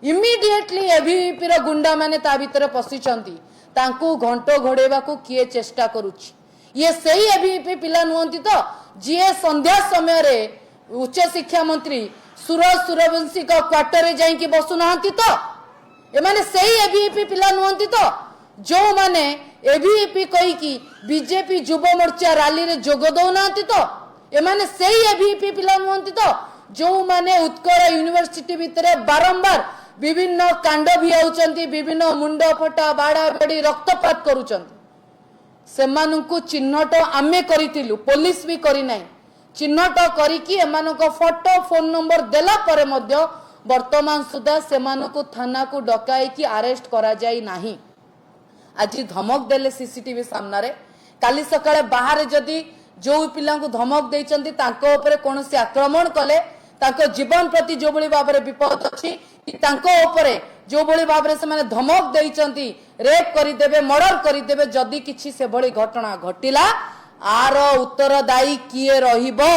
Immediately ABVP रो गुंडा माने ता भीतर पशिचंती तांकू घंटो घोड़ेबा को किए चेष्टा करूची ये सही एबीवीपी पिला नुहंती तो जीए संध्या समय रे उच्च शिक्षा मंत्री सूरज सूर्यवंशी को क्वार्टर रे जाई की बसु नहंती तो ए माने सही एबीवीपी पिला नुहंती तो जो माने एबीवीपी कही की बीजेपी युव मोर्चा रैली रे जोग दो नहंती तो ए माने सही एबीवीपी पिला नुहंती तो जो माने उत्कल यूनिवर्सिटी भितरे बारंबार विभिन्न कांड भी आउचंती विभिन्न मुंड फटा बाड़ा बाड़ी रक्तपात करूचंती सेमानंकु चिन्हट आमे करितिलु पुलिस भी करी नाही चिन्हट करिकी एमानको फोटो फोन नंबर देला परे मध्य वर्तमान सुधा सेमाननको थाना को डकाई की अरेस्ट करा जाई नाही आज धमक देले सीसीटीवी सामना रे काली सकाळे बाहर जदी जो पिला को धमक देइचंती तांको ऊपर कोनोसी आक्रमण कले तांको जीवन प्रति जो बळी बाबरे विपद अछि तांको ऊपर जो बळी बाबरे से माने धमक देइचंती रेप करि देबे मर्डर करि देबे जदी किछि से बळी घटना घटिला आर उत्तरदायी किए रहिबो।